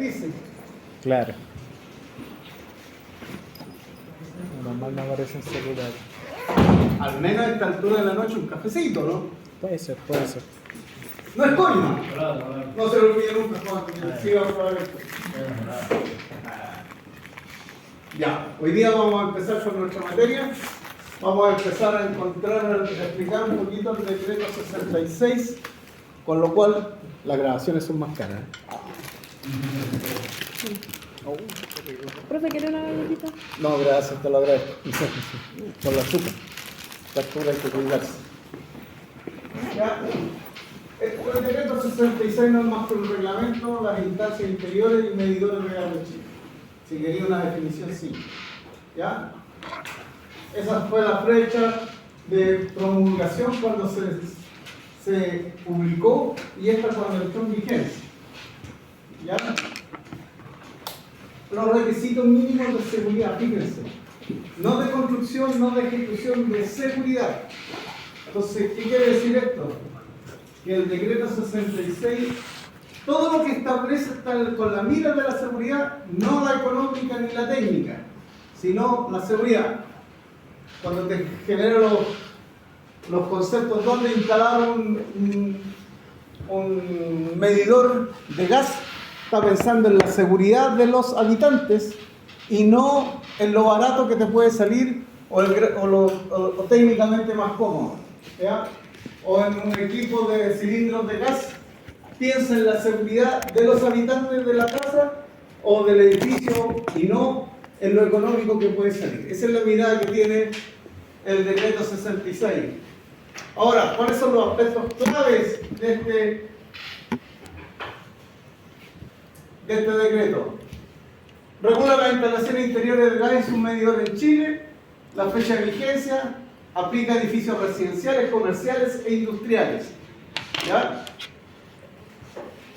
dice. Claro. Normal no aparece en celular. Al menos a esta altura de la noche un cafecito, ¿no? Puede ser, puede ser. No es coño. No se lo olvide nunca cuando siga a probar esto. Ya, hoy día vamos a empezar con nuestra materia. Vamos a empezar a explicar un poquito el decreto 66, con lo cual las grabaciones son más caras. Profe, ¿quiere una galletita? No, gracias, te lo agradezco. Por la azúcar. La azúcar hay que cuidarse. Ya. El decreto 66 no es más que un reglamento, las instancias interiores y medidores legales de Chile. Si quería una definición, sí. ¿Ya? Esa fue la fecha de promulgación cuando se publicó y esta cuando entró en vigencia. ¿Ya? Los requisitos mínimos de seguridad, fíjense. No de construcción, no de ejecución, de seguridad. Entonces, ¿qué quiere decir esto? Que el decreto 66, todo lo que establece está con la mira de la seguridad, no la económica ni la técnica, sino la seguridad. Cuando te genero los conceptos donde instalar un medidor de gas, está pensando en la seguridad de los habitantes y no en lo barato que te puede salir o técnicamente más cómodo. ¿Ya? O en un equipo de cilindros de gas, piensa en la seguridad de los habitantes de la casa o del edificio y no en lo económico que puede salir. Esa es la mirada que tiene el decreto 66. Ahora, ¿cuáles son los aspectos claves de este decreto? Regula las instalaciones interiores de gas y sus medidores en Chile, la fecha de vigencia, aplica a edificios residenciales, comerciales e industriales. ¿Ya?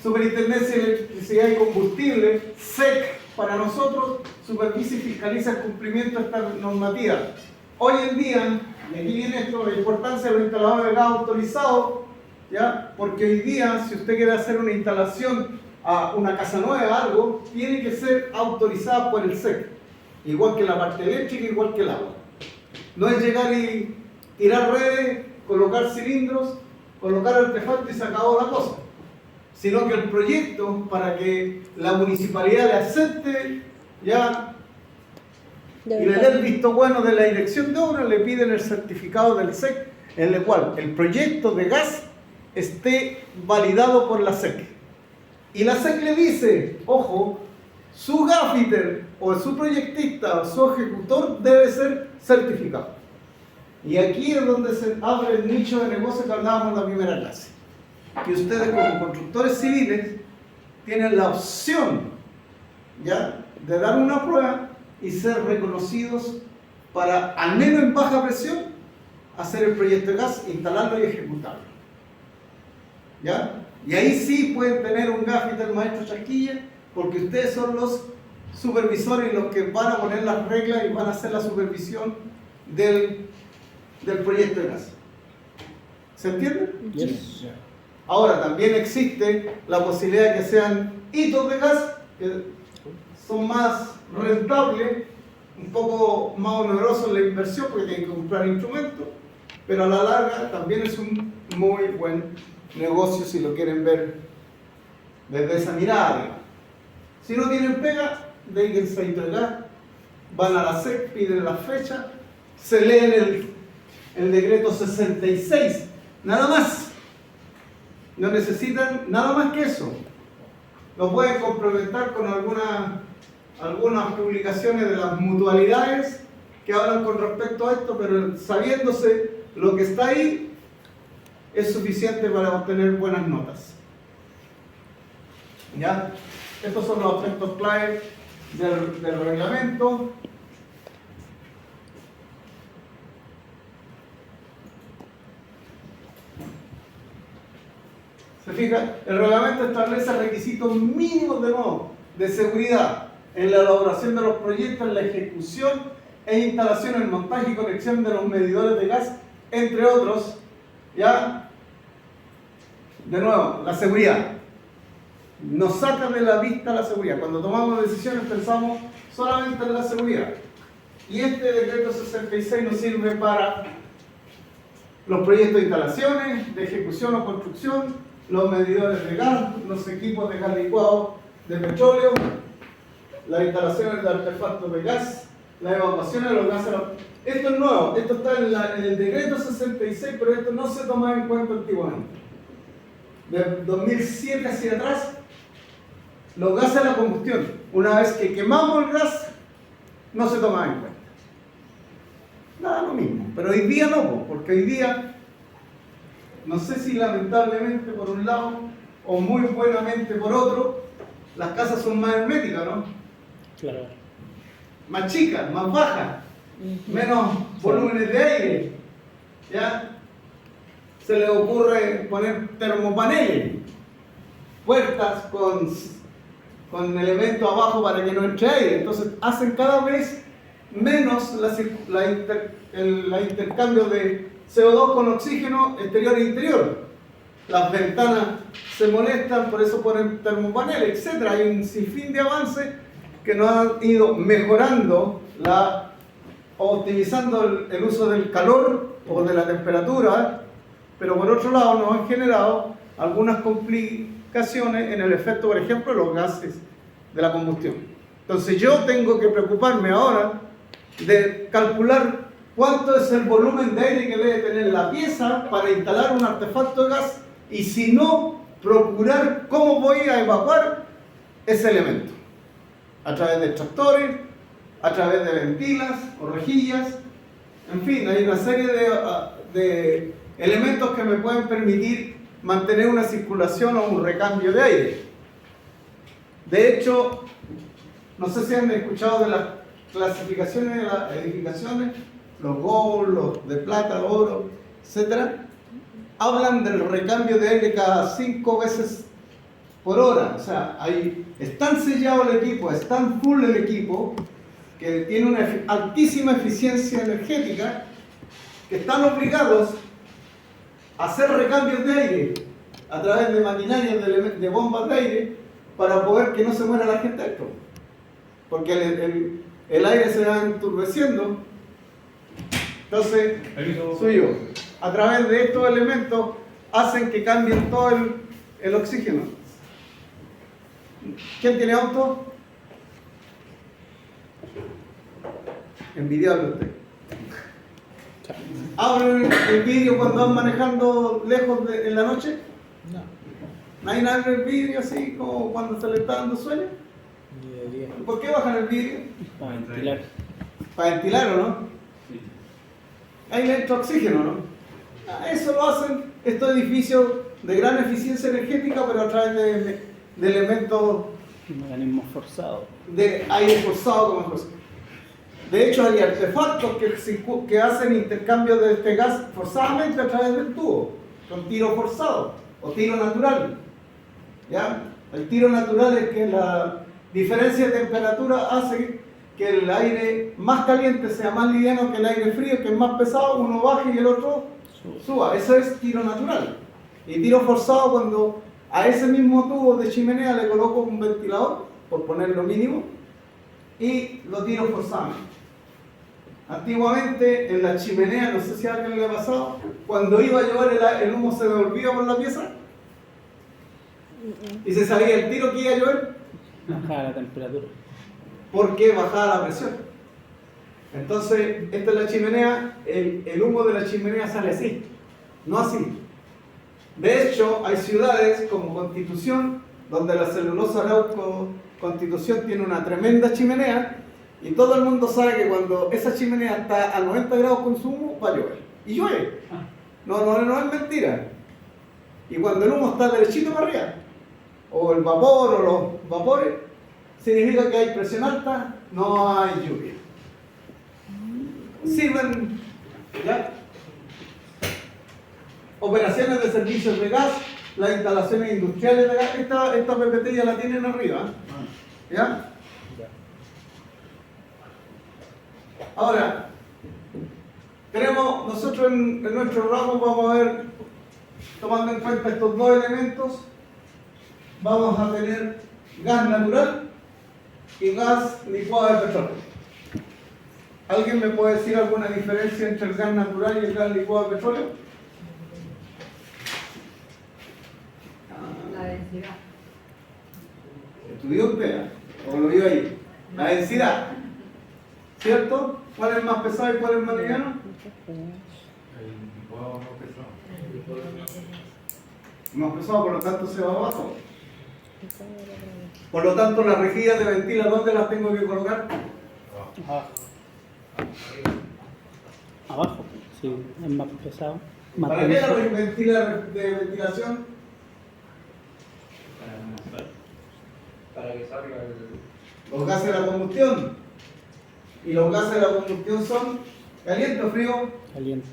Superintendencia de Electricidad y Combustible, SEC, para nosotros, supervisa y fiscaliza el cumplimiento de esta normativa. Hoy en día, y aquí viene esto, la importancia de los instaladores de gas autorizados, ¿ya? Porque hoy día, si usted quiere hacer una instalación a una casa nueva, algo, tiene que ser autorizada por el SEC, igual que la parte eléctrica, igual que el agua. No es llegar y tirar redes, colocar cilindros, colocar artefactos y se acabó la cosa. Sino que el proyecto, para que la municipalidad le acepte, ya, y le dé el visto bueno de la dirección de obra, le piden el certificado del SEC, en el cual el proyecto de gas esté validado por la SEC. Y la SEC le dice, ojo, su gaffiter o su proyectista o su ejecutor debe ser certificado. Y aquí es donde se abre el nicho de negocio que hablábamos en la primera clase. Que ustedes como constructores civiles tienen la opción, ¿ya?, de dar una prueba y ser reconocidos para, al menos en baja presión, hacer el proyecto de gas, instalarlo y ejecutarlo. ¿Ya? Y ahí sí pueden tener un gaffiter maestro Chasquilla, porque ustedes son los supervisores y los que van a poner las reglas y van a hacer la supervisión del proyecto de gas. ¿Se entiende? Yes. Ahora, también existe la posibilidad de que sean hitos de gas, que son más rentables, un poco más onerosos la inversión, porque tienen que comprar instrumentos, pero a la larga también es un muy buen negocio si lo quieren ver desde esa mirada, digamos. Si no tienen pega, dedíquense a hito de gas, van a la SEC, piden la fecha, se leen el decreto 66, nada más. No necesitan nada más que eso. Lo pueden complementar con algunas publicaciones de las mutualidades que hablan con respecto a esto, pero sabiéndose lo que está ahí, es suficiente para obtener buenas notas. ¿Ya? Estos son los aspectos clave del reglamento. ¿Se fija? El reglamento establece requisitos mínimos de nuevo de seguridad en la elaboración de los proyectos, en la ejecución e instalación, el montaje y conexión de los medidores de gas, entre otros. ¿Ya? De nuevo, la seguridad. nos saca de la vista la seguridad. Cuando tomamos decisiones pensamos solamente en la seguridad. Y este decreto 66 nos sirve para los proyectos de instalaciones, de ejecución o construcción, los medidores de gas, los equipos de gas licuado de petróleo, las instalaciones de artefactos de gas, la evacuación de los gases. Esto es nuevo, esto está en el decreto 66, pero esto no se tomaba en cuenta antiguamente. De 2007 hacia atrás, los gases de la combustión, una vez que quemamos el gas, no se tomaba en cuenta. Nada, lo mismo. Pero hoy día no, porque hoy día, no sé si lamentablemente por un lado, o muy buenamente por otro, las casas son más herméticas, ¿no? Claro. Más chicas, más bajas, menos volúmenes de aire, ¿ya? Se le ocurre poner termopaneles, puertas con elementos abajo para que no entre aire, entonces hacen cada vez menos la intercambio de CO2 con oxígeno exterior e interior. Las ventanas se molestan, por eso ponen termopaneles, etc. Hay un sinfín de avances que nos han ido mejorando o optimizando el uso del calor o de la temperatura, pero por otro lado nos han generado algunas complicaciones en el efecto, por ejemplo, de los gases de la combustión. Entonces yo tengo que preocuparme ahora de calcular cuánto es el volumen de aire que debe tener la pieza para instalar un artefacto de gas y si no, procurar cómo voy a evacuar ese elemento. A través de extractores, a través de ventilas o rejillas, en fin, hay una serie de elementos que me pueden permitir mantener una circulación o un recambio de aire. De hecho, no sé si han escuchado de las clasificaciones de las edificaciones, los gold, los de plata, oro, etc. Hablan del recambio de aire cada 5 veces por hora. O sea, es tan sellado el equipo, es tan full el equipo, que tiene una altísima eficiencia energética, que están obligados a hacer recambios de aire a través de maquinarias de bombas de aire para poder que no se muera la gente dentro. Porque el aire se va enturbeciendo. Entonces, a través de estos elementos hacen que cambien todo el oxígeno. ¿Quién tiene auto? Envidiable usted. ¿Abren el vidrio cuando van manejando lejos en la noche? No. ¿Nadie abre el vidrio así como cuando se le está dando sueño? Ni debería. ¿Por qué bajan el vidrio? Para ventilar. ¿Para ventilar o no? Sí. Ahí le entra oxígeno, ¿no? Eso lo hacen estos edificios de gran eficiencia energética, pero a través de elementos Mecanismo forzado. de aire forzado como fuerza. De hecho, hay artefactos que hacen intercambio de este gas forzadamente a través del tubo, con tiro forzado o tiro natural. ¿Ya? El tiro natural es que la diferencia de temperatura hace que el aire más caliente sea más liviano que el aire frío, que es más pesado, uno baje y el otro suba. Eso es tiro natural. Y tiro forzado cuando a ese mismo tubo de chimenea le coloco un ventilador, por poner lo mínimo, y lo tiro forzadamente. Antiguamente en la chimenea, no sé si a alguien le ha pasado, cuando iba a llover el humo se devolvía por la pieza y se sabía el tiro que iba a llover. Bajaba la temperatura. Porque bajaba la presión. Entonces, esta es la chimenea, el humo de la chimenea sale así, no así. De hecho, hay ciudades como Constitución, donde la celulosa Arauco Constitución tiene una tremenda chimenea, y todo el mundo sabe que cuando esa chimenea está a 90 grados con su humo, va a llover. Y llueve. No es mentira. Y cuando el humo está derechito para arriba, o el vapor o los vapores, significa que hay presión alta, no hay lluvia. Sirven, ¿ya? Operaciones de servicios de gas, las instalaciones industriales de gas, esta PPT ya la tienen arriba, ¿ya? Ahora, nosotros en nuestro ramo vamos a ver, tomando en cuenta estos dos elementos, vamos a tener gas natural y gas licuado de petróleo. ¿Alguien me puede decir alguna diferencia entre el gas natural y el gas licuado de petróleo? La densidad. ¿Estudió usted? ¿O lo vio ahí? La densidad. ¿Cierto? ¿Cuál es más pesado y cuál es más liviano? Más pesado, por lo tanto se va abajo. Por lo tanto, las rejillas de ventila, ¿dónde las tengo que colocar? Abajo. Abajo, sí, es más pesado. Más ¿Para qué la denso. ventila de ventilación? Para que salga Los gases de la combustión. Y los gases de la combustión son caliente o frío. Caliente.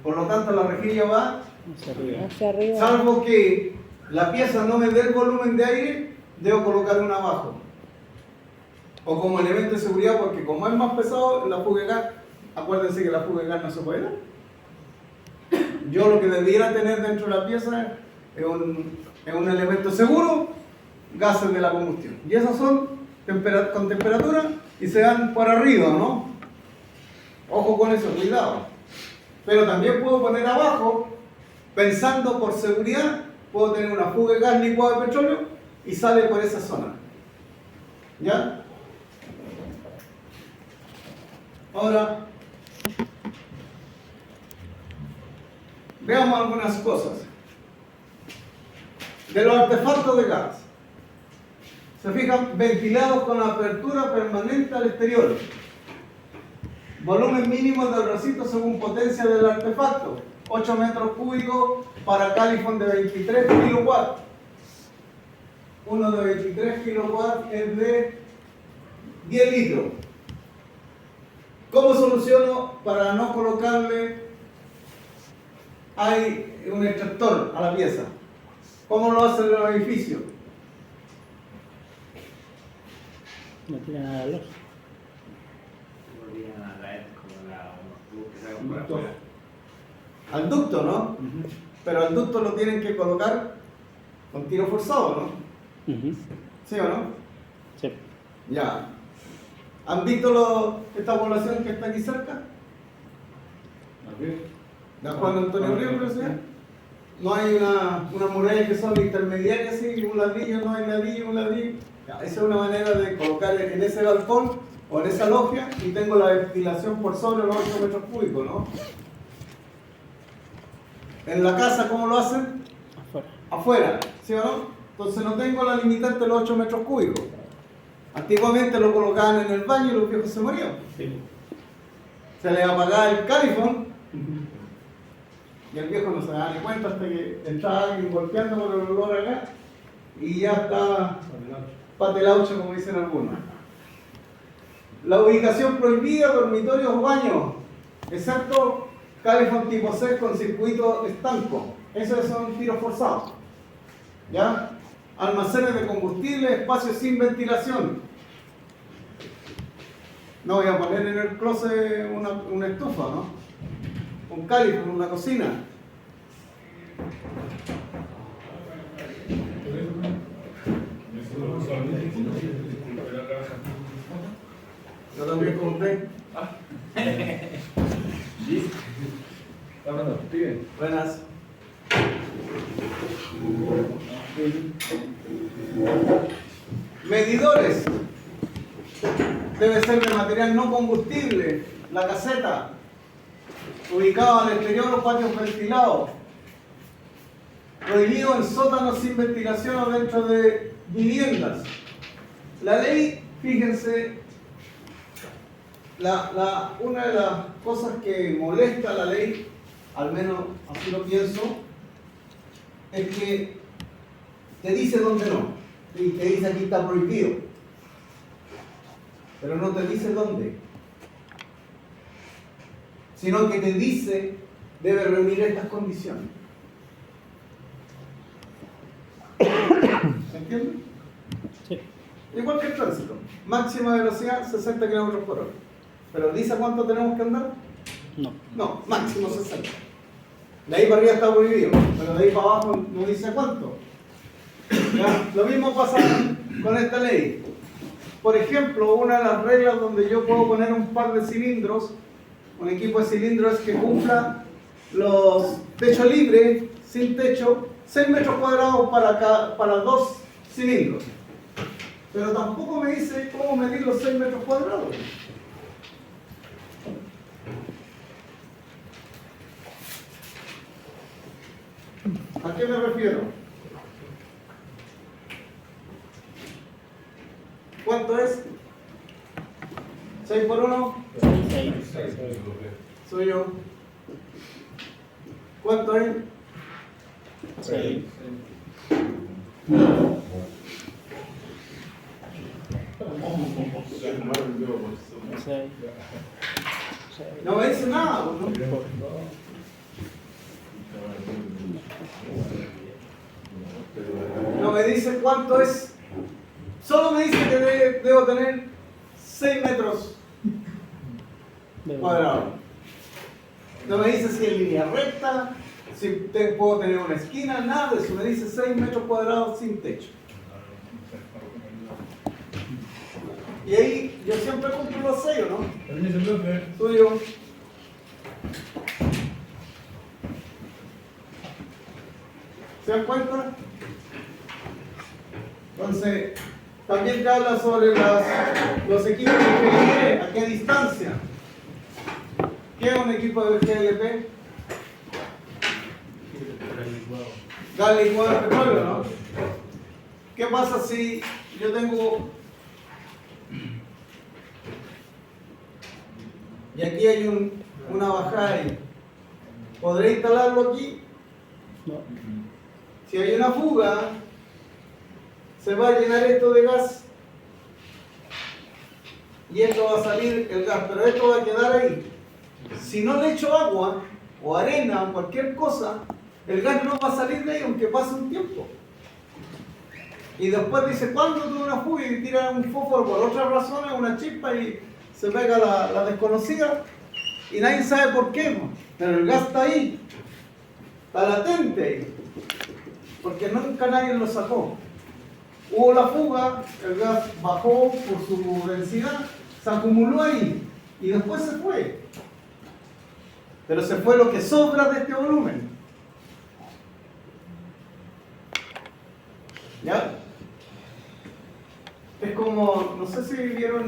Por lo tanto, la rejilla va, Hacia arriba. Hacia arriba. salvo que la pieza no me dé el volumen de aire, debo colocar una abajo. O como elemento de seguridad, porque como es más pesado, la fuga de gas, acuérdense que la fuga de gas no se puede dar. Yo lo que debiera tener dentro de la pieza es un elemento seguro, gases de la combustión. Y esos son con temperatura y se dan por arriba, ¿no? Ojo con eso, cuidado. Pero también puedo poner abajo, pensando por seguridad, puedo tener una fuga de gas licuado de petróleo y sale por esa zona. ¿Ya? Ahora, veamos algunas cosas. De los artefactos de gas. Se fijan, ventilados con apertura permanente al exterior. Volumen mínimo del recinto según potencia del artefacto. 8 metros cúbicos para califón de 23 kilowatts. Uno de 23 kilowatts es de 10 litros. ¿Cómo soluciono para no colocarle un extractor a la pieza? ¿Cómo lo hacen los edificios? No tiran a la luz. Al ducto, ¿no? Pero al ducto lo tienen que colocar con tiro forzado, ¿no? ¿Sí o no? Sí. Ya. ¿Han visto esta población que está aquí cerca? ¿De Juan Antonio Río, creo que sea? No hay una muralla que son intermediarias, sí, un ladrillo, no hay ladrillo, un ladrillo. Ya, esa es una manera de colocar en ese balcón o en esa logia y tengo la ventilación por sobre los 8 metros cúbicos, ¿no? En la casa, ¿cómo lo hacen? Afuera. Afuera, ¿sí o no? Entonces no tengo la limitante de los 8 metros cúbicos. Antiguamente lo colocaban en el baño y los viejos se morían. Sí. Se les apagaba el califón y el viejo no se daba ni cuenta hasta que entraba alguien golpeando por el olor acá y ya estaba patelaucho, como dicen algunos. La ubicación prohibida, dormitorios o baños, excepto califón tipo C con circuito estanco. Esos son tiros forzados. ¿Ya? Almacenes de combustible, espacios sin ventilación. No voy a poner en el closet una estufa, ¿no? Un califón, una cocina. Yo también con usted. Buenas. Medidores. Debe ser de material no combustible. La caseta. Ubicado al exterior o patios ventilados. Prohibido en sótanos sin ventilación o dentro de viviendas. La ley, fíjense, una de las cosas que molesta a la ley, al menos así lo pienso, es que te dice dónde no. Y te dice aquí está prohibido. Pero no te dice dónde. Sino que te dice debe reunir estas condiciones. ¿Se entiende? Sí. Igual que el tránsito. Máxima velocidad 60 km por hora. ¿Pero dice cuánto tenemos que andar? No. No, máximo 60. De ahí para arriba está prohibido, pero de ahí para abajo no dice cuánto. ¿Ya? Lo mismo pasa con esta ley. Por ejemplo, una de las reglas donde yo puedo poner un par de cilindros, un equipo de cilindros es que cumpla los techo libre, sin techo, 6 metros cuadrados para 2 cilindros. Pero tampoco me dice cómo medir los 6 metros cuadrados. ¿A qué me refiero? ¿Cuánto es? ¿6 por 1? 6. Soy yo. ¿Cuánto es? 6. No me dice nada, ¿no? No me dice cuánto es. Solo me dice que debo tener 6 metros cuadrados. No me dice si es línea recta, si puedo tener una esquina, nada de eso. Me dice 6 metros cuadrados sin techo. Y ahí yo siempre cumplo los 6, ¿no? Permiso, profe. Tuyo. ¿Se dan cuenta? Entonces, también te habla sobre los equipos de GLP, a qué distancia. ¿Qué es un equipo de GLP? Gas licuado de petróleo, ¿no? ¿Qué pasa si yo tengo... Y aquí hay una bajada ahí? ¿Podré instalarlo aquí? No. Si hay una fuga, se va a llenar esto de gas y esto va a salir el gas, pero esto va a quedar ahí. Si no le echo agua o arena o cualquier cosa, el gas no va a salir de ahí aunque pase un tiempo. Y después dice, ¿cuándo tuve una fuga? Y tira un fósforo por otras razones, una chispa y se pega la desconocida y nadie sabe por qué, ¿no? Pero el gas está ahí, está latente ahí. Porque nunca nadie lo sacó. Hubo la fuga, el gas bajó por su densidad, se acumuló ahí y después se fue. Pero se fue lo que sobra de este volumen. ¿Ya? Es como, no sé si vieron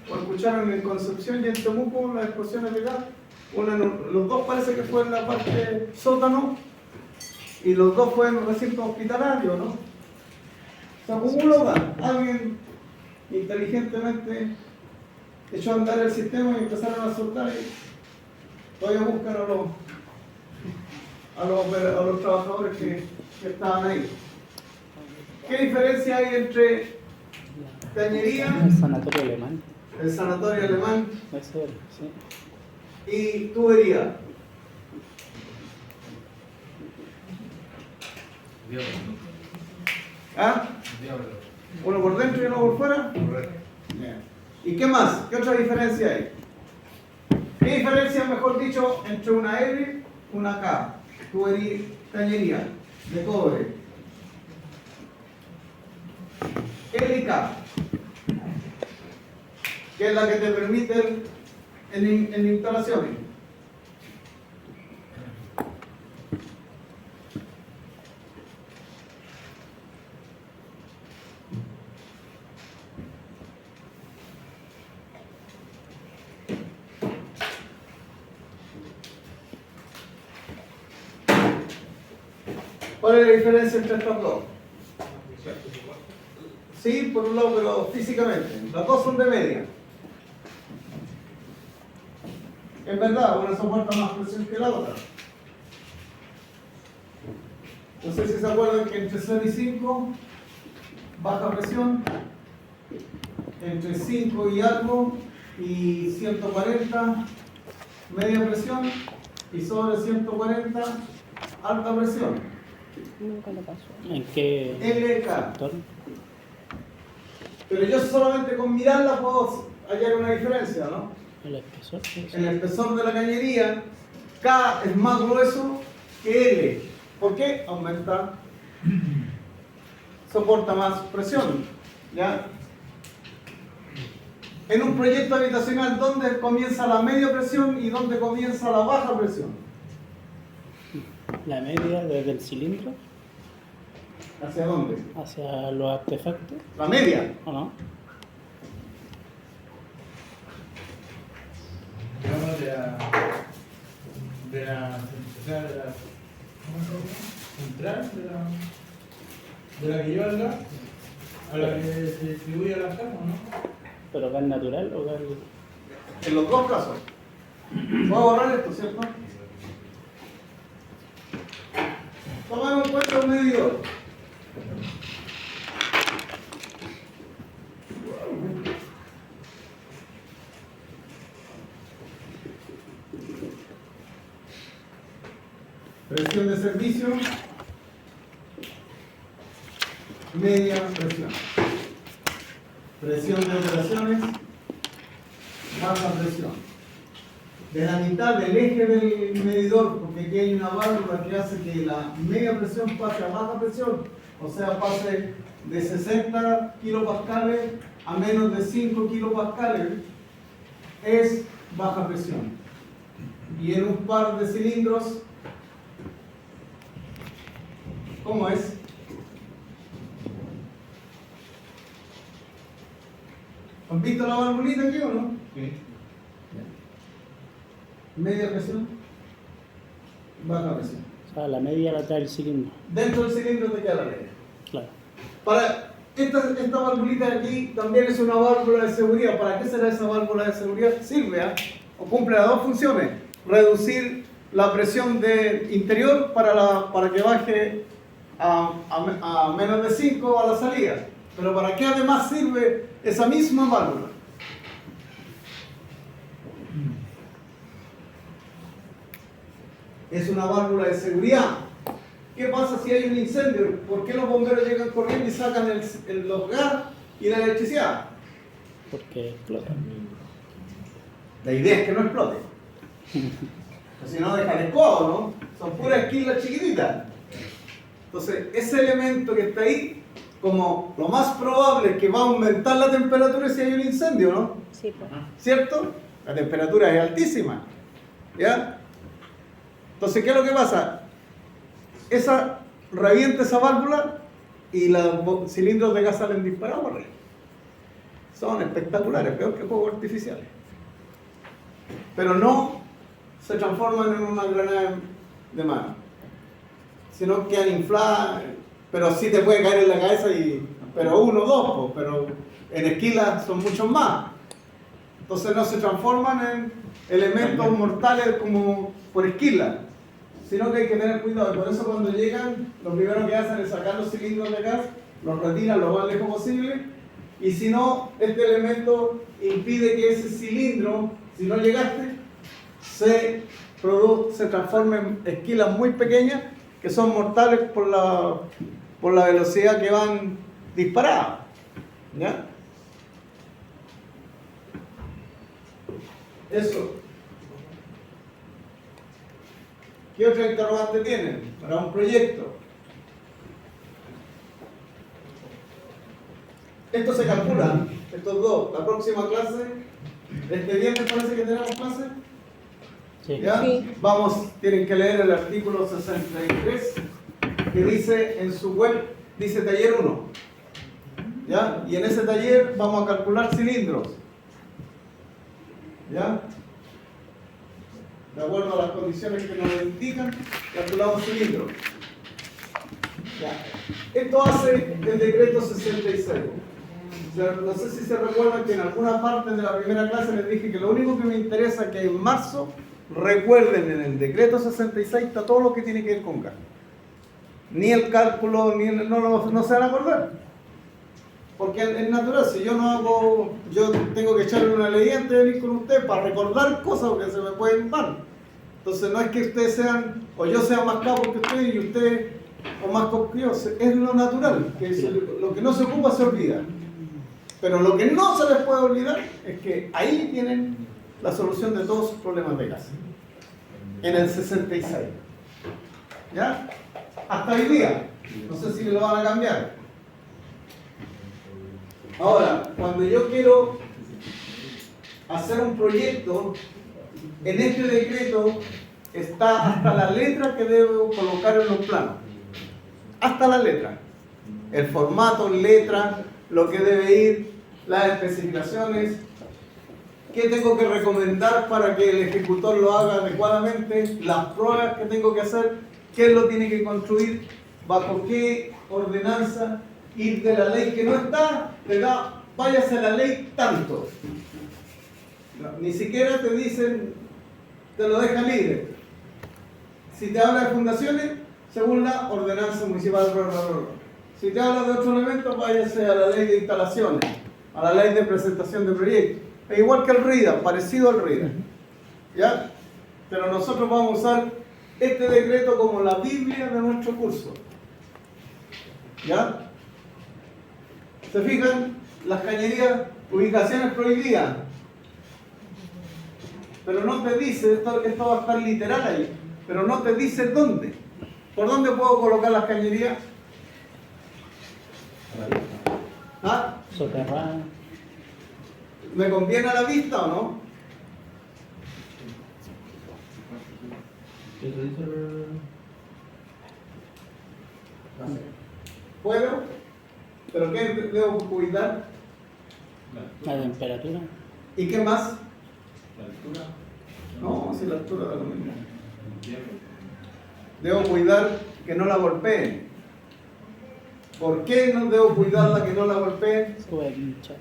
o escucharon en Concepción y en Temuco las explosiones de gas. Los dos parece que fue en la parte sótano. Y los dos fue en un recinto hospitalario, ¿no? Se acumuló gas. Alguien inteligentemente echó a andar el sistema y empezaron a soltar y todavía buscan a los trabajadores que estaban ahí. ¿Qué diferencia hay entre cañería, El sanatorio alemán. el sanatorio alemán Eso era, sí. y tubería? ¿Ah? ¿Uno por dentro y uno por fuera? Bien. ¿Y qué más? ¿Qué otra diferencia hay? ¿Qué diferencia, mejor dicho, entre una L y una K? Tubería, cañería, de cobre. L y K, que es la que te permite en instalaciones. ¿Cuál es la diferencia entre estas dos? Sí, por un lado, pero físicamente. Las dos son de media. Es verdad, una soporta más presión que la otra. No sé si se acuerdan que entre 0 y 5, baja presión. Entre 5 y algo y 140, media presión. Y sobre 140, alta presión. Nunca lo pasó. ¿En qué LK. sector? Pero yo solamente con mirarla puedo hallar una diferencia, ¿no? El espesor. Sí, sí. El espesor de la cañería, K es más grueso que L. ¿Por qué? Aumenta soporta más presión. ¿Ya? En un proyecto habitacional, ¿dónde comienza la media presión y dónde comienza la baja presión? La media desde el cilindro ¿Hacia dónde? hacia los artefactos, La media. ¿o no? Digamos o sea, ¿cómo se llama? Central de la que lleva el gas a la que se distribuye a las camas, ¿no? ¿Pero gas natural o gas...? En los dos casos. Voy a borrar esto, ¿cierto? Tomamos en cuenta un medidor. Presión de servicio, media presión. Presión de operaciones, baja presión. De la mitad del eje del medidor, porque aquí hay una válvula que hace que la media presión pase a baja presión, o sea, pase de 60 kilopascales a menos de 5 kilopascales, es baja presión. Y en un par de cilindros, ¿cómo es? ¿Han visto la valvulita aquí o no? Sí. Media presión, baja presión. O sea, la media la trae el cilindro. Dentro del cilindro te queda la media. Claro. Para esta valvulita de aquí también es una válvula de seguridad. ¿Para qué será esa válvula de seguridad? Sirve o cumple las dos funciones. Reducir la presión de interior para que baje a menos de 5 a la salida. Pero ¿para qué además sirve esa misma válvula? Es una válvula de seguridad. ¿Qué pasa si hay un incendio? ¿Por qué los bomberos llegan corriendo y sacan los gas y la electricidad? Porque explota. La idea es que no explote. Si no, deja el escobo, ¿no? Son puras esquilas chiquititas. Entonces, ese elemento que está ahí, como lo más probable es que va a aumentar la temperatura si hay un incendio, ¿no? Sí, pues. ¿Cierto? La temperatura es altísima. ¿Ya? Entonces, ¿qué es lo que pasa? Revienta esa válvula y los cilindros de gas salen disparados por arriba. Son espectaculares, peor que fuegos artificiales. Pero no se transforman en una granada de mano, sino que quedan infladas, pero sí te puede caer en la cabeza, pero uno o dos, pero en esquilas son muchos más. Entonces no se transforman en elementos mortales como por esquila, sino que hay que tener cuidado. Y por eso cuando llegan, lo primero que hacen es sacar los cilindros de gas, los retiran lo más lejos posible, y si no, este elemento impide que ese cilindro, si no llegaste, se transforme en esquilas muy pequeñas que son mortales por la velocidad que van disparadas. ¿Ya? Eso. ¿Qué otra interrogante tienen para un proyecto? Esto se calcula, estos dos. La próxima clase, este viernes parece que tenemos clase. Sí. ¿Ya? Sí. Tienen que leer el artículo 63 que dice en su web, dice taller 1. ¿Ya? Y en ese taller vamos a calcular cilindros. ¿Ya? De acuerdo a las condiciones que nos indican, calculamos cilindros. ¿Ya? Esto hace el decreto 66. O sea, no sé si se recuerdan que en alguna parte de la primera clase les dije que lo único que me interesa es que en marzo recuerden en el decreto 66 está todo lo que tiene que ver con gas. Ni el cálculo, no se van a acordar. Porque es natural, si yo tengo que echarle una ley antes de venir con usted para recordar cosas que se me pueden mal. Entonces no es que ustedes sean, o yo sea más capo que usted y usted o más capo que yo, es lo natural, que lo que no se ocupa se olvida. Pero lo que no se les puede olvidar es que ahí tienen la solución de todos sus problemas de gas. En el 66. ¿Ya? Hasta hoy día. No sé si lo van a cambiar. Ahora, cuando yo quiero hacer un proyecto, en este decreto está hasta la letra que debo colocar en los planos. Hasta la letra. El formato, letra, lo que debe ir, las especificaciones, qué tengo que recomendar para que el ejecutor lo haga adecuadamente, las pruebas que tengo que hacer, quién lo tiene que construir, bajo qué ordenanza, ir de la ley que no está, te da, váyase a la ley tanto. No, ni siquiera te dicen, te lo deja libre. Si te habla de fundaciones, según la ordenanza municipal. Si te habla de otros elementos, váyase a la ley de instalaciones, a la ley de presentación de proyectos. Es igual que el RIDA, parecido al RIDA. ¿Ya? Pero nosotros vamos a usar este decreto como la Biblia de nuestro curso. ¿Ya? ¿Se fijan? Las cañerías, ubicaciones prohibidas. Pero no te dice, esto va a estar literal ahí, pero no te dice dónde. ¿Por dónde puedo colocar las cañerías? ¿Ah? Soterrado. ¿Me conviene a la vista o no? ¿Qué te dice el...? ¿Puedo? ¿Pero qué debo cuidar? La temperatura. ¿Y qué más? La altura. No, si la altura da lo mismo. Debo cuidar que no la golpeen. ¿Por qué no debo cuidarla que no la golpeen? Se puede hinchar.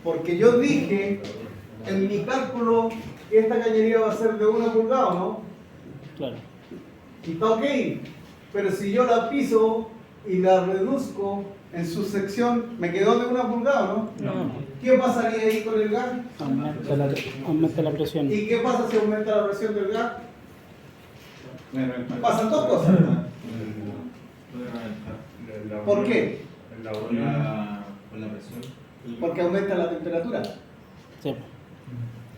Porque yo dije en mi cálculo que esta cañería va a ser de 1 pulgada, ¿no? Claro. Y está ok. Pero si yo la piso y la reduzco en su sección, me quedó de 1 pulgada, ¿no? No. ¿Qué pasaría ahí con el gas? Aumenta la presión. ¿Y qué pasa si aumenta la presión del gas? Pasan dos cosas. ¿Por qué? Con la presión. Porque aumenta la temperatura. Sí.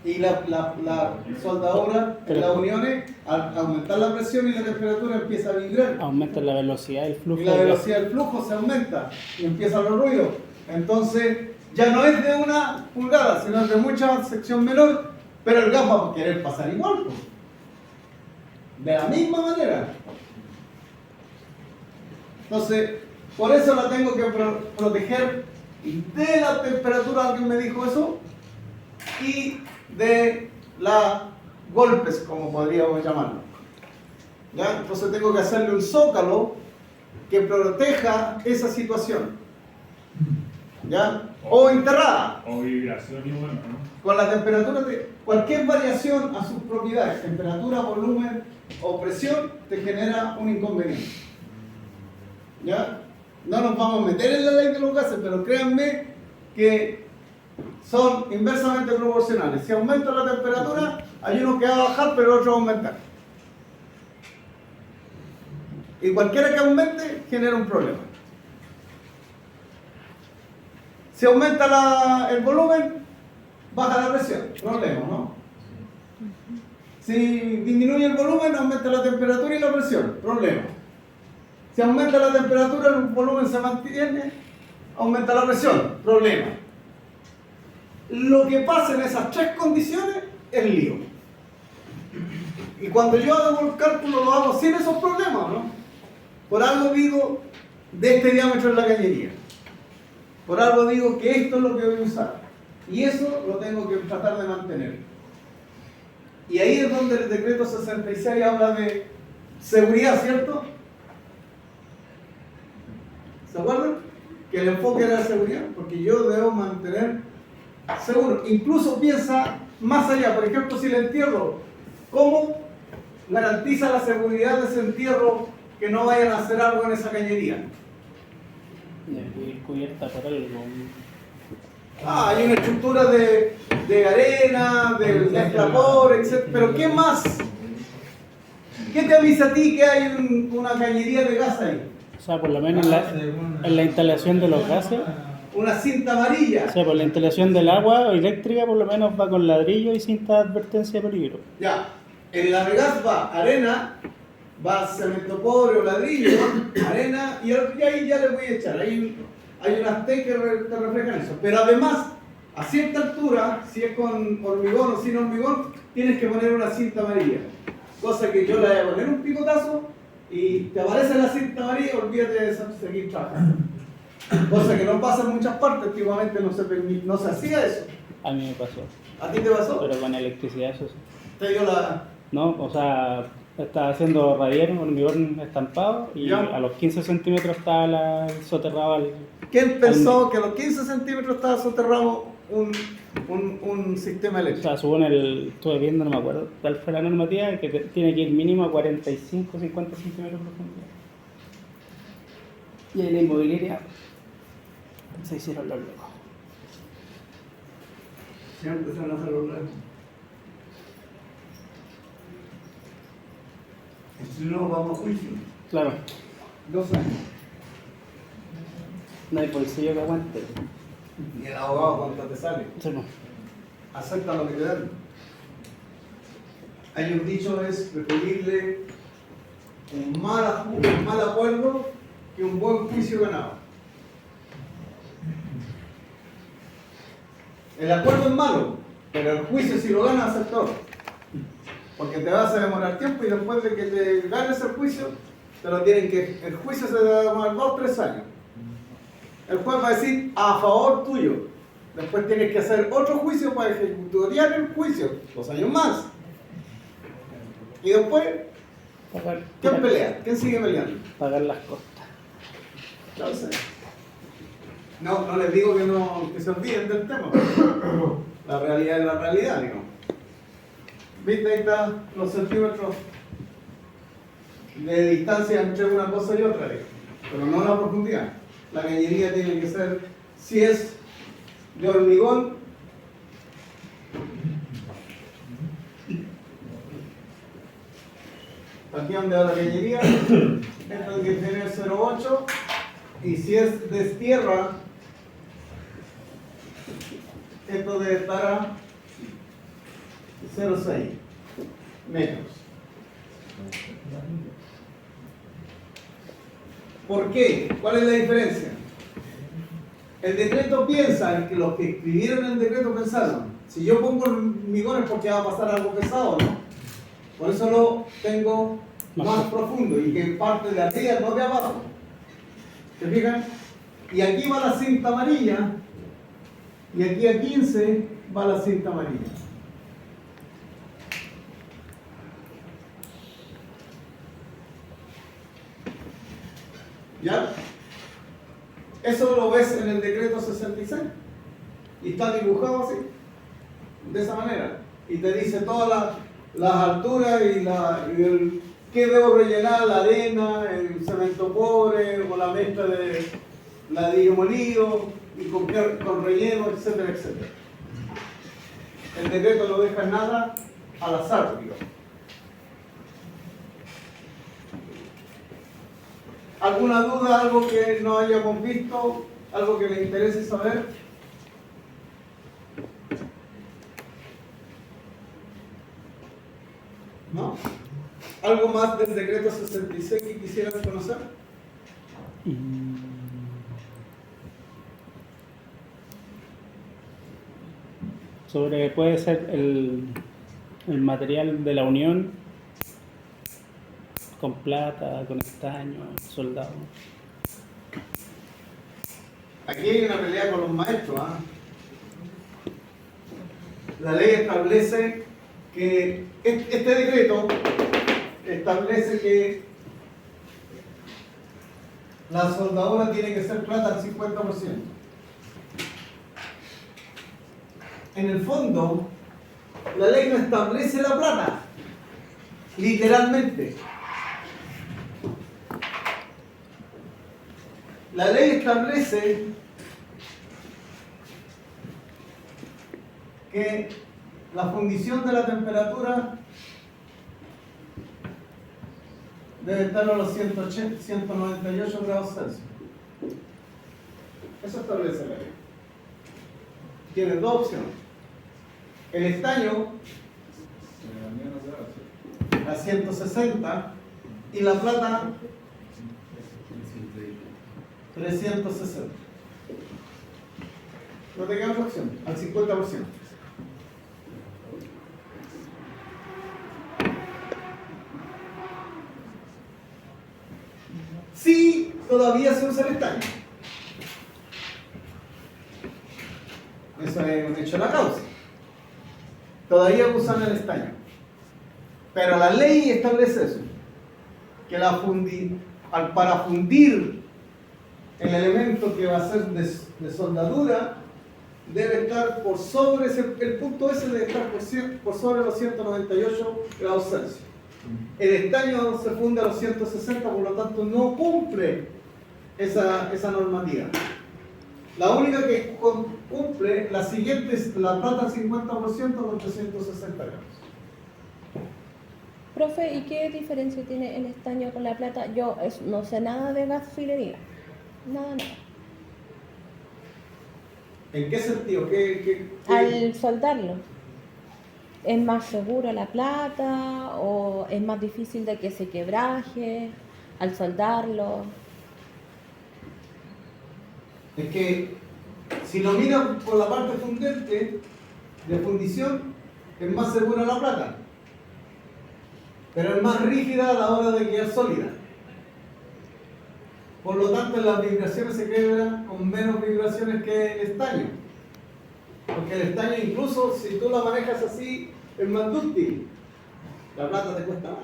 Y la soldadura en las uniones, al aumentar la presión y la temperatura, empieza a vibrar. Aumenta la velocidad del flujo. Y la velocidad del flujo se aumenta y empiezan los ruidos. Entonces, ya no es de 1 pulgada, sino es de mucha sección menor, pero el gas va a querer pasar igual, pues. De la misma manera. Entonces, por eso la tengo que proteger de la temperatura, alguien me dijo eso, y de los golpes, como podríamos llamarlo. ¿Ya? Entonces tengo que hacerle un zócalo que proteja esa situación. ¿Ya? O enterrada. O vibración y bueno, ¿no? Con la temperatura, cualquier variación a sus propiedades, temperatura, volumen o presión, te genera un inconveniente. ¿Ya? No nos vamos a meter en la ley de los gases, pero créanme que son inversamente proporcionales. Si aumenta la temperatura, hay uno que va a bajar, pero el otro va a aumentar. Y cualquiera que aumente genera un problema. Si aumenta el volumen, baja la presión, problema, ¿no? Si disminuye el volumen, aumenta la temperatura y la presión, problema. Si aumenta la temperatura, el volumen se mantiene, aumenta la presión, problema. Lo que pasa en esas 3 condiciones es lío. Y cuando yo hago el cálculo, lo hago sin esos problemas, ¿no? Por algo digo de este diámetro en la cañería. Por algo digo que esto es lo que voy a usar. Y eso lo tengo que tratar de mantener. Y ahí es donde el decreto 66 habla de seguridad, ¿cierto? ¿Se acuerdan? Que el enfoque era la seguridad, porque yo debo mantener seguro. Incluso piensa más allá. Por ejemplo, si el entierro, ¿cómo garantiza la seguridad de ese entierro que no vayan a hacer algo en esa cañería? Debe ir cubierta por algo. Hay una estructura de arena, de esclapor, etc. Pero ¿qué más? ¿Qué te avisa a ti que hay una cañería de gas ahí? O sea, por lo menos en la instalación de los gases. Una cinta amarilla. O sea, por la instalación del agua eléctrica por lo menos va con ladrillo y cinta de advertencia de peligro. Ya, en la de gas va arena, va cemento pobre o ladrillo, arena, y ahí ya le voy a echar. Ahí hay unas T que te reflejan eso. Pero además, a cierta altura, si es con hormigón o sin hormigón, tienes que poner una cinta amarilla. Cosa que yo le voy a poner un picotazo y te aparece la cinta amarilla, olvídate de seguir trabajando. Cosa que no pasa en muchas partes, antiguamente no se hacía eso. A mí me pasó. ¿A ti te pasó? Pero con electricidad, eso sí. Te dio la... No, o sea, estaba haciendo radier, hormigón estampado y Ya. a los 15 centímetros estaba soterrado al... ¿Quién pensó que a los 15 centímetros estaba soterrado un sistema O eléctrico? sea, según estuve viendo, no me acuerdo cuál fue la normativa, que tiene que ir mínimo a 45, 50 centímetros de profundidad. Y en la inmobiliaria se hicieron los locos. Siempre se van a hacer los lejos. Si no, vamos a juicio. Claro, 2 años. no hay bolsillo que aguante. ¿Y el abogado cuánto te sale? Sí, no. Acepta lo que te dan. Hay un dicho es preferirle un mal acuerdo que un buen juicio ganado. El acuerdo es malo, pero el juicio si lo ganas es todo. Porque te vas a demorar tiempo y después de que te ganes el juicio, el juicio se te va a demorar 2 o 3 años. El juez va a decir a favor tuyo. Después tienes que hacer otro juicio para ejecutoriar el juicio, 2 años más. Y después, ¿quién pelea? ¿Quién sigue peleando? Pagar las costas. Entonces, no les digo que se olviden del tema, pero la realidad es la realidad, digamos. ¿Viste? Ahí están los centímetros de distancia entre una cosa y otra, digamos. Pero no la profundidad. La cañería tiene que ser, si es de hormigón, aquí donde va la cañería, esto tiene que tener 0,8, y si es de tierra, esto debe estar a 0,6 metros. ¿Por qué? ¿Cuál es la diferencia? El decreto piensa, que los que escribieron el decreto pensaron, si yo pongo hormigón es porque va a pasar algo pesado, ¿no? Por eso lo tengo más profundo y que parte de arriba, no de abajo. ¿Se fijan? Y aquí va la cinta amarilla y aquí a 15 va la cinta amarilla. ¿Ya? Eso lo ves en el decreto 66 y está dibujado así, de esa manera, y te dice todas las alturas y qué debo rellenar, la arena, el cemento pobre o la mezcla de ladrillo molido y con relleno, etcétera, etcétera. El decreto no deja nada al azar, digamos. ¿Alguna duda, algo que no hayamos visto, algo que les interese saber? ¿No? ¿Algo más del decreto 66 que quisieran conocer? Sobre puede ser el material de la unión con plata, con estaño, soldado. Aquí hay una pelea con los maestros. La ley establece que este decreto establece que la soldadura tiene que ser plata al 50%. En el fondo, la ley no establece la plata, literalmente. La ley establece que la fundición de la temperatura debe estar a los 198 grados Celsius. Eso establece la ley. Tienes 2 opciones. El estaño a 160 y la plata 360. No te queda otra opción, al 50%. Sí, todavía se usa el estaño. Eso es un hecho de la causa. Todavía usan el estaño. Pero la ley establece eso. Que para fundir el elemento que va a ser de soldadura, debe estar por sobre, el punto S debe estar por sobre los 198 grados Celsius. El estaño se funde a los 160, por lo tanto no cumple esa normativa. La única que cumple, la siguiente es la plata al 50% con 360 gramos. Profe, ¿y qué diferencia tiene el estaño con la plata? Yo no sé nada de gasolinería. Nada. ¿En qué sentido? ¿Qué? Al soldarlo, ¿es más seguro la plata o es más difícil de que se quebraje al soldarlo? Es que si lo miran por la parte fundente de fundición, es más segura la plata, pero es más rígida a la hora de quedar sólida. Por lo tanto, las vibraciones se quedan con menos vibraciones que el estaño. Porque el estaño, incluso si tú la manejas así, es más dúctil. La plata te cuesta más.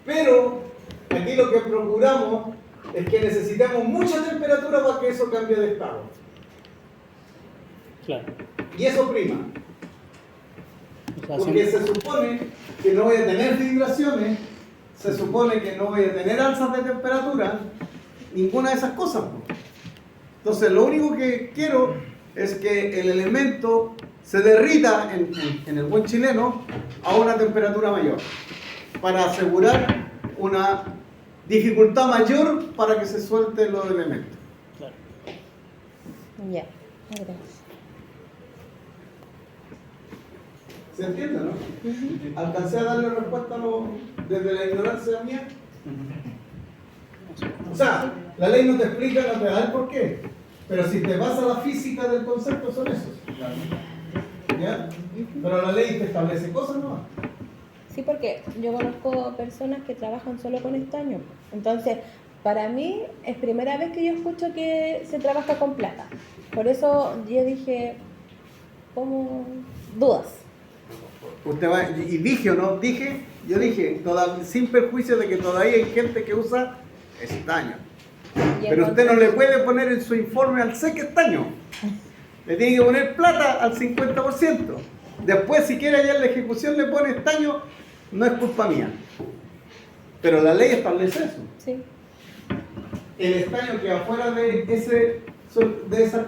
Pero aquí lo que procuramos es que necesitamos mucha temperatura para que eso cambie de estado. Claro. Y eso prima. O sea, Porque se supone que no voy a tener vibraciones, se supone que no voy a tener alzas de temperatura, ninguna de esas cosas. Entonces lo único que quiero es que el elemento se derrita en el buen chileno a una temperatura mayor, para asegurar una dificultad mayor para que se suelten los elementos. claro. Ya, gracias. ¿Se entiende, no? ¿Alcancé a darle respuesta desde la ignorancia mía? O sea, la ley no te explica, no te da el por qué, pero si te vas a la física del concepto son esos. ¿Ya? Pero la ley te establece cosas, ¿no? Sí, porque yo conozco personas que trabajan solo con estaño. Entonces, para mí es primera vez que yo escucho que se trabaja con plata. Por eso yo dije, ¿cómo? Dudas. Usted va, y dije o no, yo dije, sin perjuicio de que todavía hay gente que usa estaño. Pero usted no le puede poner en su informe al SEC estaño. Le tiene que poner plata al 50%. Después, si quiere allá en la ejecución le pone estaño, no es culpa mía. Pero la ley establece eso. Sí. El estaño que afuera de ese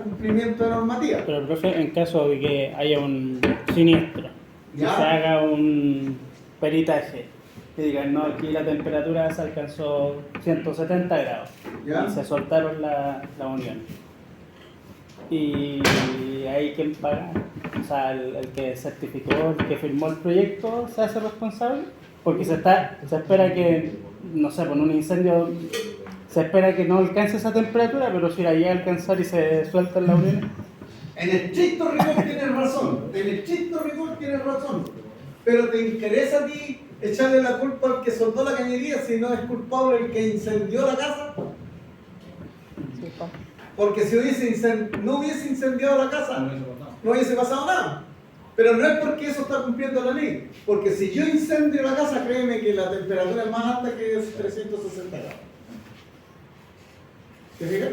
cumplimiento de normativa. Pero, profe, en caso de que haya un siniestro, que Ya. se haga un peritaje, que digan, no, aquí la temperatura se alcanzó 170 grados, Ya. y se soltaron la unión. Y ahí quien paga, o sea, el que certificó, el que firmó el proyecto, se hace responsable, porque se espera que, no sé, con un incendio, se espera que no alcance esa temperatura, pero si la llega a alcanzar y se sueltan las uniones. En estricto rigor tienes razón, pero ¿te interesa a ti echarle la culpa al que soldó la cañería si no es culpable el que incendió la casa? Sí, po. Porque si no hubiese incendiado la casa, no hubiese pasado nada. Pero no es porque eso está cumpliendo la ley, porque si yo incendio la casa, créeme que la temperatura es más alta que 360 grados. ¿Te fijas?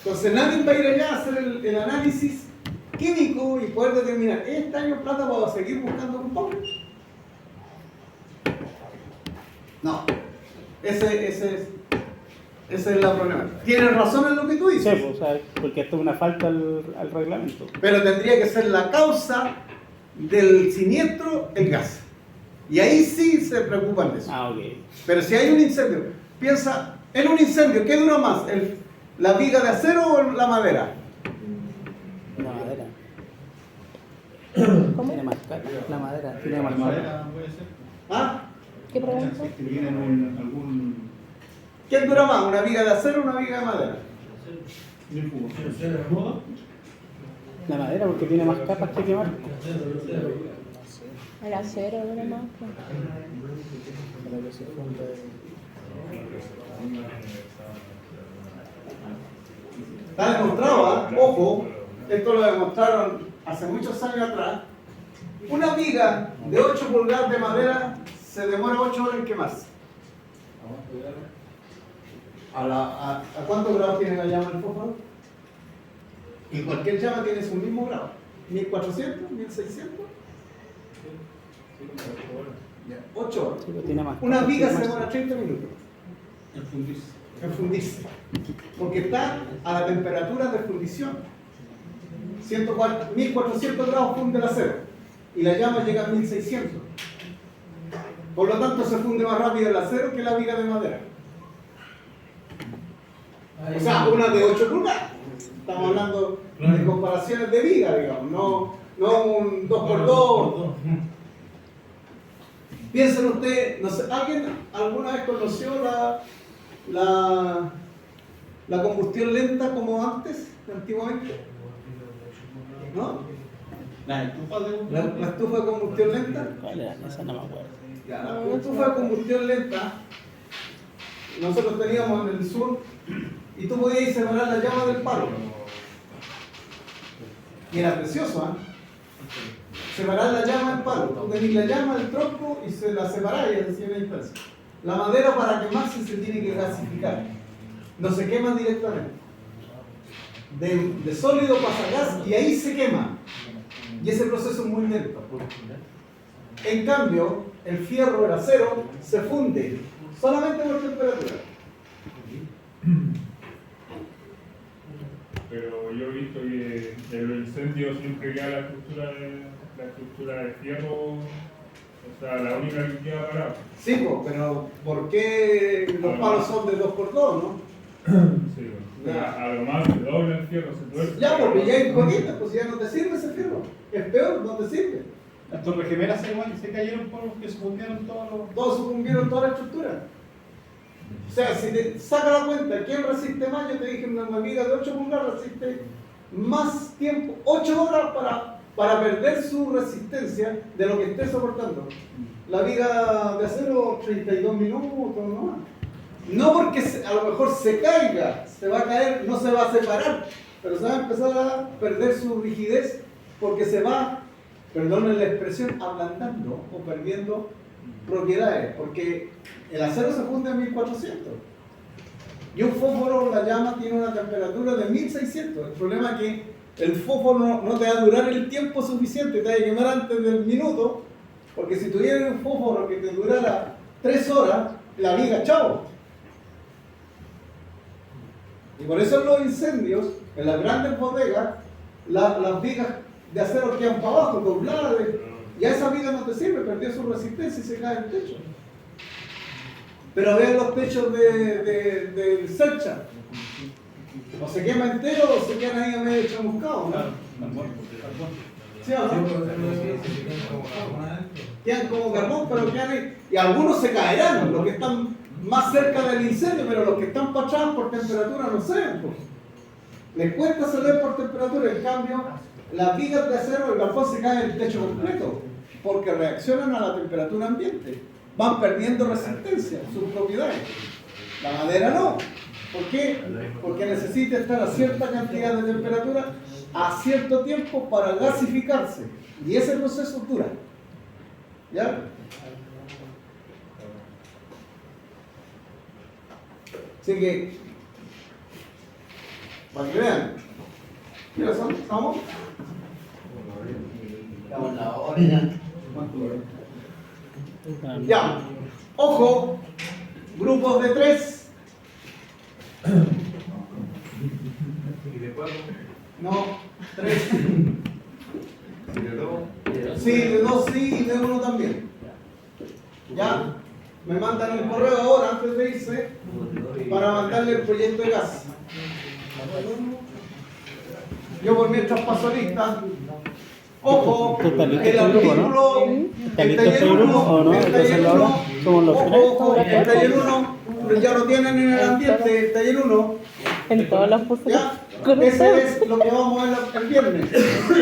Entonces nadie va a ir allá a hacer el análisis químico y poder determinar, ¿este año plata va a seguir buscando culpables? No. Esa es la problemática. Tienes razón en lo que tú Sí, dices, pues, o sea, porque esto es una falta al reglamento. pero tendría que ser la causa del siniestro el gas. Y ahí sí se preocupan de eso. Ah, ok. Pero si hay un incendio, piensa, en un incendio, ¿qué dura más? ¿La viga de acero o la madera? La madera. ¿Cómo? Tiene más cara. La madera tiene más La madera. madera puede ser. ¿Ah? ¿Qué pregunta? Que tienen algún. ¿Quién dura más? ¿Una viga de acero o una viga de madera? La madera, porque tiene más capas que quemar. El acero, ¿no? Más. Está demostrado, ¿ah? Ojo, esto lo demostraron hace muchos años atrás. Una viga de 8 pulgadas de madera se demora 8 horas en quemarse. ¿A cuántos grados tiene la llama del fósforo? Y cualquier llama tiene su mismo grado. 1400, 1600. 8 horas. Sí, pero tiene más Una capas que viga se quemarse. demora 30 minutos en fundirse. Porque está a la temperatura de fundición. 1400 grados funde el acero. Y la llama llega a 1600. Por lo tanto, se funde más rápido el acero que la viga de madera. O sea, una de 8 pulgadas. Estamos hablando de comparaciones de viga, digamos, no un 2x2. Piensen ustedes, no sé, ¿alguien alguna vez conoció la combustión lenta como antes, antiguamente? ¿No? La estufa de un. La estufa de combustión lenta. ¿Cuál era? Esa no me acuerdo. Ya, la estufa de combustión lenta, nosotros teníamos en el sur, y tú podías separar la llama del palo. Y era precioso, ¿ah? Separar la llama del palo. Tú tenías la llama del tronco y se la separáis a cierta distancia. La madera para quemarse se tiene que gasificar. No se quema directamente. De sólido pasa a gas y ahí se quema. Y ese proceso es muy lento. En cambio, el fierro, el acero, se funde solamente por temperatura. Pero yo he visto que en los incendios siempre queda la estructura de fierro, o sea, la única que queda parada. Sí, pero ¿por qué los palos son de 2x2, no? Sí, pero a lo más se dobla el fierro, se tuerce. Ya, porque ya hay coquitas, pues ya no te sirve ese fierro. Es peor, no te sirve. Las torres gemelas se cayeron por que se fundieron todos los. Todos sucumbieron toda la estructura. O sea, si te saca la cuenta, ¿quién resiste más? Yo te dije, una viga de 8 pulgadas resiste más tiempo, 8 horas para perder su resistencia de lo que esté soportando. La viga de acero, 32 minutos, ¿no? No porque a lo mejor se caiga, se va a caer, no se va a separar, pero se va a empezar a perder su rigidez porque se va, perdonen la expresión, ablandando o perdiendo propiedades, porque el acero se funde a 1400 y un fósforo, la llama, tiene una temperatura de 1600. El problema es que el fósforo no te va a durar el tiempo suficiente, te va a quemar antes del minuto, porque si tuvieras un fósforo que te durara 3 horas, la viga, chao. Y por eso en los incendios, en las grandes bodegas, las vigas de acero quedan para abajo, dobladas, y a esa viga no te sirve, perdió su resistencia y se cae el techo. Pero vean los techos del Selcha. O se quema entero o se quedan ahí a medio chamuscados, ¿no? ¿Sí o no? Quedan como carbón, pero quedan ahí. Y algunos se caerán, los que están más cerca del incendio, pero los que están para atrás por temperatura no se ven. Pues. Les cuesta salir por temperatura, en cambio, las vigas de acero, el galpón se cae en el techo completo, porque reaccionan a la temperatura ambiente. Van perdiendo resistencia, sus propiedades. La madera no. ¿Por qué? Porque necesita estar a cierta cantidad de temperatura a cierto tiempo para gasificarse. Y ese proceso dura. ¿Ya? Así que, para que vean, ¿qué hora son? ¿Estamos? Estamos en la hora ya. Ya, ojo, grupos de 3. ¿Y de 4? No, 3. ¿Y de 2? Sí, de 2 sí y de 1 también. Ya, me mandan un correo ahora antes de irse para mandarle el proyecto de gas. Yo por mientras paso lista. Ojo, ¿Tú estás listo el este grupo, artículo, ¿Estás listo este grupo o no? el taller Entonces ahora 1, somos los tres. ojo, el taller 1, ya lo tienen en el ambiente, el taller 1, En todos los puestos. ya, Con Ese ustedes. es lo que vamos a ver el viernes.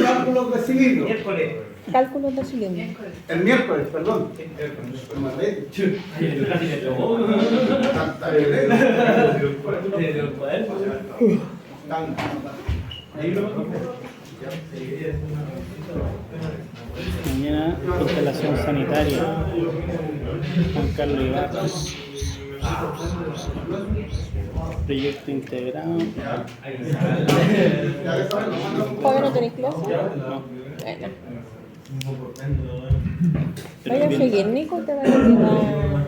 Cálculos de cilindro. Cálculos de cilindro. El miércoles, perdón. Tanta Tanta. Mañana, instalación sanitaria. Juan Carlos Ibarra. Proyecto integrado. ¿Todavía no tenéis clase? No. Bueno. ¿Vaya a seguir, Nico? ¿Te vaya a quedar?